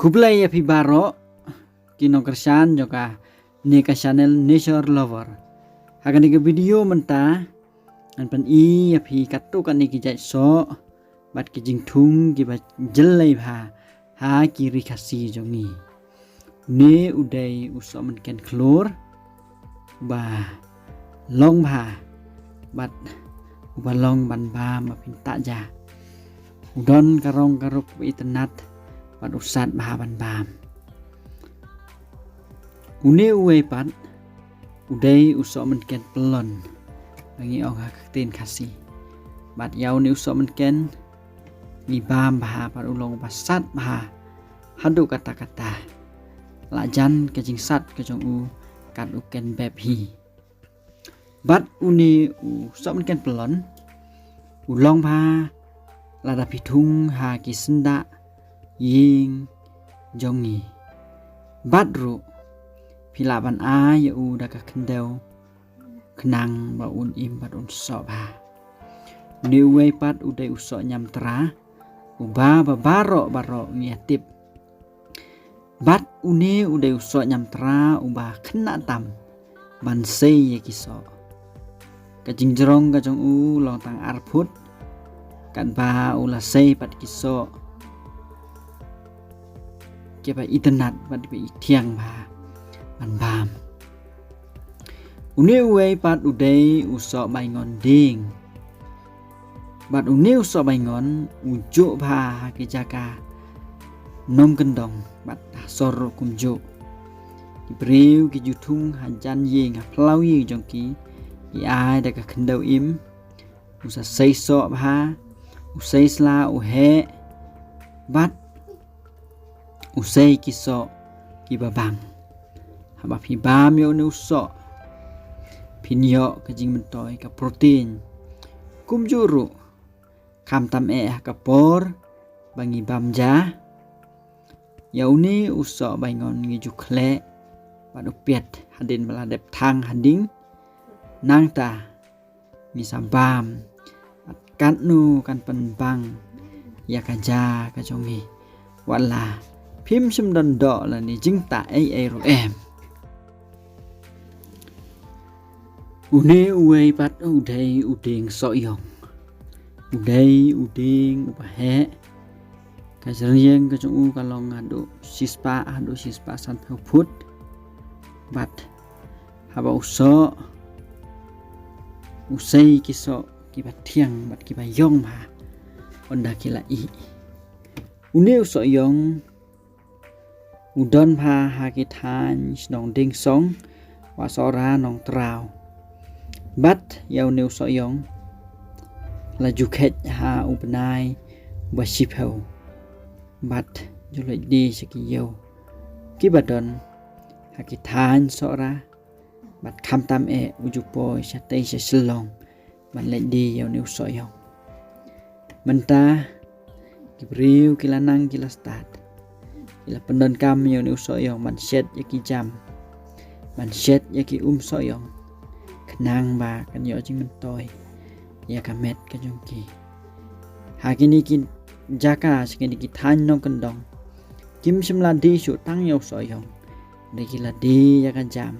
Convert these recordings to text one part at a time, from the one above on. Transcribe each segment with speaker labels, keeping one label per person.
Speaker 1: Kublai api baro kino kersan joka neka channel nature lover. Hakan ke video menta an pan I api katu kan niki jai so bat ki jing thung ki ba jelai bha ha kiri khasi jongi. Ne udai uso man ken klor ba long bha bat uba long ban ba ma pinta ja. Udon karong karup internet bat usat bah ban bam. Une uwe pat udai usok menken pelon bangi ong hakten kasih. Bat yau ni usok menken ni bam bah pat ulong pasat bah hadu kata-kata lajan kejing sat kejong u kat uken beb hi. Bat uni usok menken pelon ulong bah lada pitung ha kisenda ying jongi badru pilaban a ya u daka kendau kenang ba un im bat un so ba ni we pat udai usok nyam tra uba baro ngiatip bat une udai usok nyam tra uba kena tam ban sei ya kiso kajing jerong kajong u long tang arput kan ba ula sei pat kiso kiba internet bat be tiang ba ban bam. Uni uwe pat udai usok baingon ding bat uni usok baingon ujuk ba ke jaka nom kendong bat sor kumjuk ibreu ki jutung hanjan ying plau yi jongki i ai da ka kendau im usa sei so ba usai sla uhe bat usai kiso kibabang haba pi bam yo ne uso pinyo kajing mentoy ka protein kumjuru kam tam ka por bangi bamja yauni uso baingon ngiju khle padu piet hadin meladep thang handing nangta misabam kan nu kan penbang ya kaja kajongi wala phim sim don do là ni jing ta ai ro em une uwe pat udai uding so yong udai uding upahe kasrieng kajong u kalong adu sispa san phut bat haba uso usai kiso kiba tiang bat kiba yong ma onda kila I une uso yong udon pha hakitan snong ding song wasora nong trao bat yau neu so yong la jukhet ha upnai basipau bat julai di sekiyo kibadon hakitan sora bat khamtam ujupo satei selong ban le di yau neu so yong menta kibriu kilanang kilastat ila pendon kam yau ni usoyong man set yaki jam man set yaki soyong kenang ba kan yo jing mentoy ya kamet kajongki hakini kin jaka sekini ki than nong kendong kim simla di su tang yau soyong de kila di ya kan jam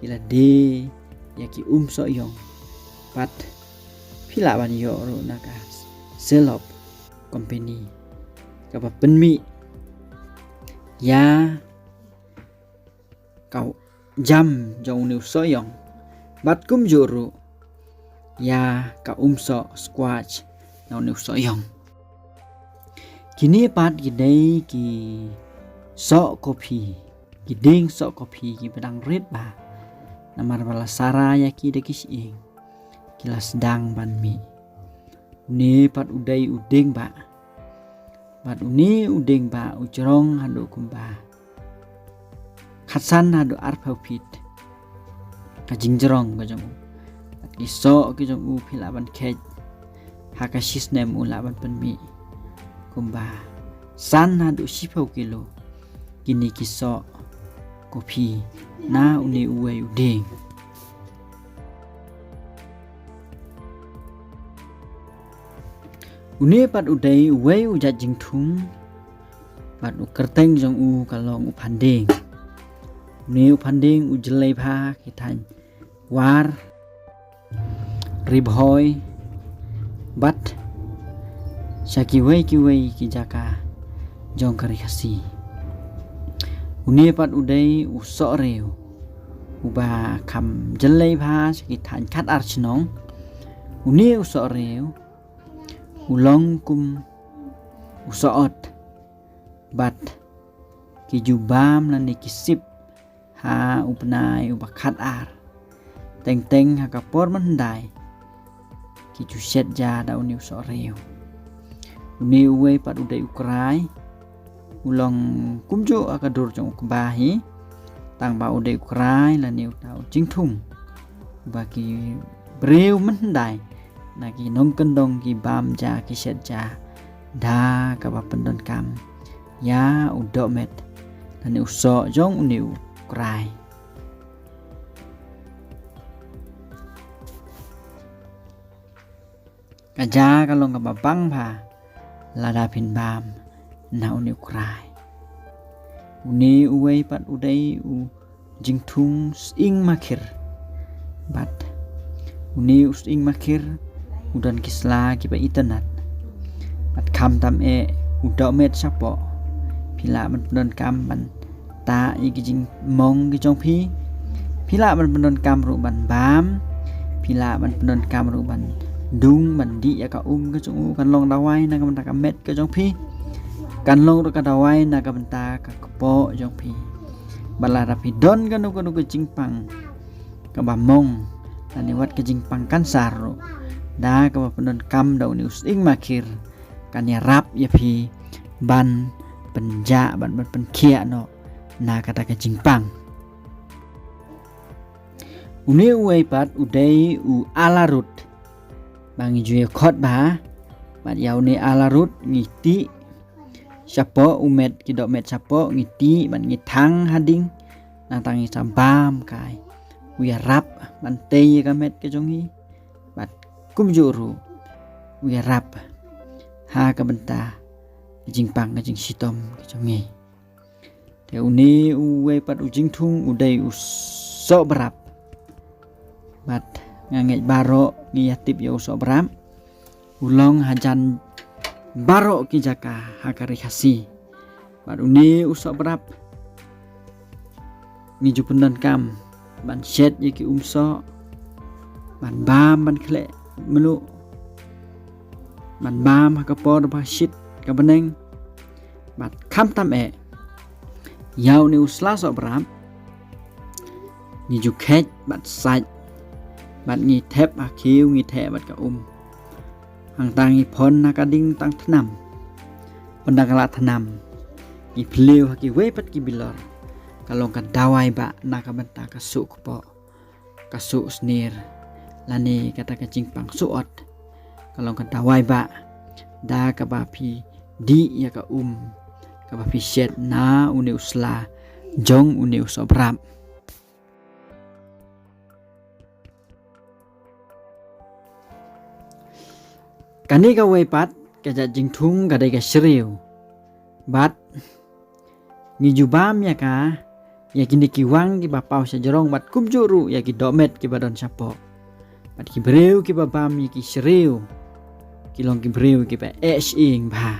Speaker 1: kila di yaki soyong pat pila ban yo ro naka selop company kapa penmi ya kau jam jong new soyong bat kum juru ya ka so squash now new soyong kini pat gidei ki so kopi giding so kopi ki pedang red ba namar bala sara ya ki de kising kilas dang ban mi ni pat udai uding ba bat uni udeng ba ucerong hadu kumba khatsan hadu arpau pit kajing jerong kajong bat iso kajong u pilaban kej hakasis nem ulaban penmi kumba san hadu sipau kilo kini kiso kopi na uni uwe udeng Uni pat udai wei uja jing thung bat u kerteng jong u kalong u panding ni u panding u jelai pha ki than war ribhoi bat ki wei ki jaka jong kari khasi uni pat udai u so reu u ba kham jelai pha ki than khat ar chnong uni u so reu u long kum u so ot bat ki jubam lan ki sip ha u pnai u ba khat ar teng ha kapor man dai ki chu set ja da uni u so reu uni uwe pat udai ukrai ulong kumju akadur jong kubahi tang ba udai ukrai la niu tau jingthung baki breu mendai nagi nong kendong ki bam ja ki set ja da ka ba pendon kam ya udok met la niu so jong uni ukrai kaja kalong ka babang pha lada pin bam na uni ukrai uni uwei pat udai u jingthung ing makhir bat uni ing makhir udan kisla ki ba internet bat kham tam e udok met sapo pila man pendon kam ban ta i ki jing mong ki jong phi pila man pendon kam ru ban bam pila man pendon kam ru ban dung mandi ya ka ka chung kan long dawai na ka menta ka met ka jong phi kan long ka dawai na ka menta ka po jong phi bala rapi don kan ka jingpang ka ba mong ani wat ka jingpang kan saro da ka ba pendon kam da uni using makhir kan ya rap ya phi ban penja ban penkhia no na kata ka jingpang uni uai pat udai u alarut bangi juye khot ba bat yauni alarut ngiti sapo umet kidok met sapo ngiti ban ngithang hading nang tangi sambam kai uya rap ban tei ka met ke jongi bat kumjuru uya rap ha ka benta jingpang ka jing sitom ke jongi te uni uwe pat ujing thung udai so berap bat nganget baro ngiyatip ya usok beram ulong hajan baro ki jaka hakari khasi baru ni usok berap ngiju pendan kam ban set ye ki umso ban bam ban khle melu ban bam hakapor ba shit ka beneng bat kham tam e yaw ni usla sok beram ngiju khet bat sai bat ngi thep akiu ngi the bat ka hang tangi phon na ka ding tang thnam pendakala thnam ki pleu ki we pat ki bilor kalong ka dawai ba na ka benta ka su ko ka su snir lani kata ka jingpang suot kalong ka dawai ba da ka ba phi di ya ka ka ba phi set na uni usla jong uni usobram kani ka wei pat ka ja jingthung ka dai ka shriu bat ngiju bam ya ka ya kini ki wang ki ba pau sa jorong bat kumjuru ya ki domet ki badon sapo bat ki breu ki ba bam ya ki shriu ki long ki breu ki ba ing ba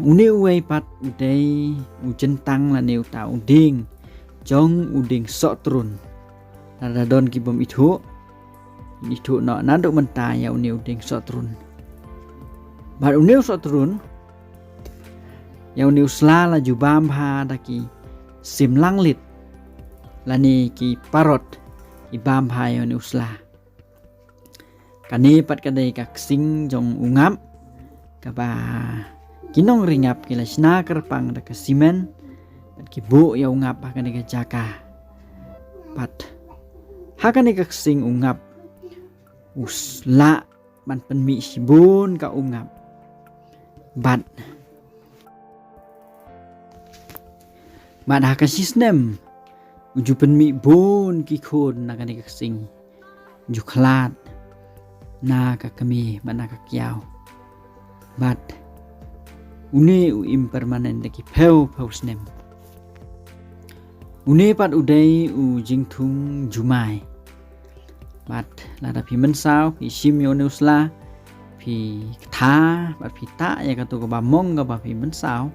Speaker 1: uni wei pat udai ujentang la neu ta uding jong uding sok trun la don ki bom ithu ni thu no nanduk menta ya uniu ding so trun bar uniu so trun ya uniu sla la jubam ha daki sim langlit lani ki parot ki bam ha ya uniu sla kani pat kadai ka sing jong ungam ka ba kinong ringap ki lasna kerpang da ka simen pat ki bu ya ungap ha kani ka jaka pat ha kani ka sing ungap usla ban penmi sibun ka ungap bat haka sistem uju penmi bon ki khon na kani ka sing ju khlat na ka kami mana ka kiau bat Une u impermanen deki peu snem. Une pat udai u jingthung jumai. Bat lada pi mensau pi sim yo neusla pi tha bat pi ta ya katu ka ba mong ka ba pi mensau.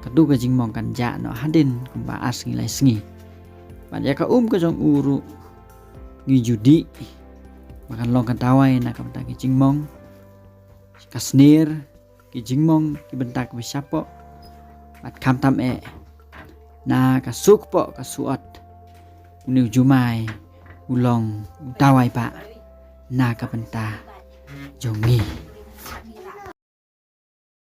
Speaker 1: Katu ka jingmong kan ja no hadin kumba as ngilai sngi. Bat ya ka ka jong uru ngi judi. Makan long kan tawai na ka ki jingmong. Kasnir ki jingmong ki bentak bi sapo. Bat kam tam na ka suk po ka suot. Uniu jumai ulong tawai pa na ka benta jongi.